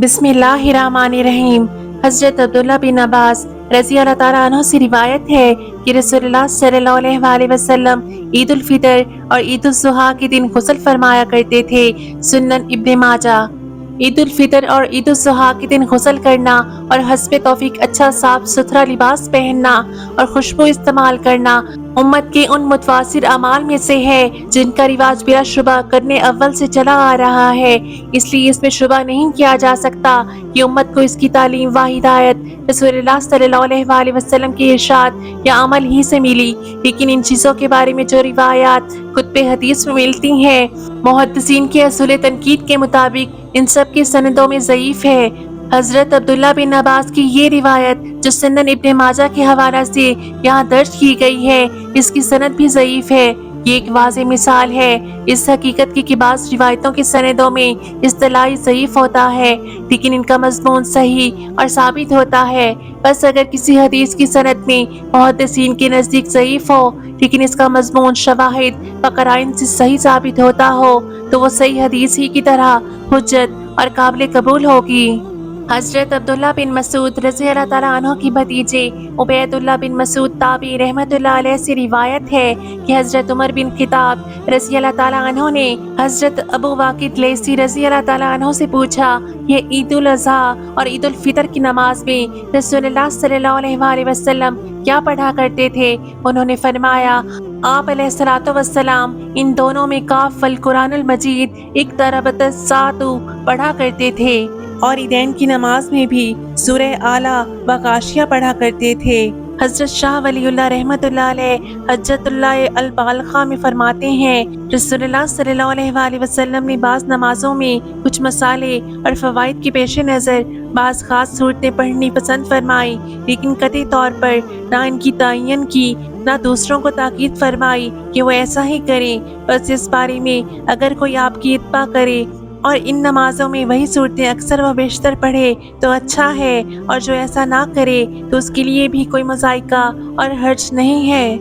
بسم اللہ الرحمن الرحیم۔ حضرت عبداللہ بن عباس رضی اللہ تعالیٰ عنہ سے روایت ہے کہ رسول اللہ صلی اللہ علیہ وآلہ وسلم عید الفطر اور عید الاضحیٰ کے دن غسل فرمایا کرتے تھے۔ سنن ابن ماجہ۔ عید الفطر اور عید الاضحیٰ کے دن غسل کرنا اور حسب توفیق اچھا صاف ستھرا لباس پہننا اور خوشبو استعمال کرنا امت کے ان متواتر اعمال میں سے ہے جن کا رواج بلا شبہ قرن اول سے چلا آ رہا ہے، اس لیے اس میں شبہ نہیں کیا جا سکتا کہ امت کو اس کی تعلیم و ہدایت رسول اللہ صلی اللہ علیہ وآلہ وسلم کے ارشاد یا عمل ہی سے ملی۔ لیکن ان چیزوں کے بارے میں جو روایات کتب حدیث میں ملتی ہیں، محدثین کے اصول تنقید کے مطابق ان سب کے سندوں میں ضعیف ہے۔ حضرت عبداللہ بن عباس کی یہ روایت جو سنن ابن ماجہ کے حوالہ سے یہاں درج کی گئی ہے، اس کی سند بھی ضعیف ہے۔ یہ ایک واضح مثال ہے اس حقیقت کی کہ بعض روایتوں کے سندوں میں اصطلاحی ضعیف ہوتا ہے لیکن ان کا مضمون صحیح اور ثابت ہوتا ہے۔ بس اگر کسی حدیث کی سند میں محدثین کے نزدیک ضعیف ہو لیکن اس کا مضمون شواہد و قرائن سے صحیح ثابت ہوتا ہو تو وہ صحیح حدیث ہی کی طرح حجت اور قابل قبول ہوگی۔ حضرت عبداللہ بن مسعود رضی اللہ تعالیٰ عنہ کی بھتیجے عبید اللہ بن مسعود تابعی رحمۃ اللہ علیہ سے روایت ہے کہ حضرت عمر بن خطاب رضی اللہ تعالیٰ عنہ نے حضرت ابو واقد لیثی رضی اللہ تعالیٰ عنہ سے پوچھا، یہ عید الاضحیٰ اور عید الفطر کی نماز میں رسول اللہ صلی اللہ علیہ وآلہ وسلم کیا پڑھا کرتے تھے؟ انہوں نے فرمایا، آپ علیہ الصلوۃ والسلام ان دونوں میں کاف والقرآن المجید اقتربت الساعۃ پڑھا کرتے تھے اور عیدین کی نماز میں بھی سورہ اعلیٰ و غاشیہ پڑھا کرتے تھے۔ حضرت شاہ ولی اللہ رحمۃ اللہ علیہ حجت اللہ البالغہ میں فرماتے ہیں، رسول اللہ صلی اللہ علیہ وآلہ وسلم نے بعض نمازوں میں کچھ مسائل اور فوائد کے پیش نظر بعض خاص صورتیں پڑھنی پسند فرمائی، لیکن قطعی طور پر نہ ان کی تعین کی نہ دوسروں کو تاکید فرمائی کہ وہ ایسا ہی کریں۔ بس اس بارے میں اگر کوئی آپ کی اتباع کرے اور ان نمازوں میں وہی صورتیں اکثر و بیشتر پڑھے تو اچھا ہے، اور جو ایسا نہ کرے تو اس کے لیے بھی کوئی مذائقہ اور حرج نہیں ہے۔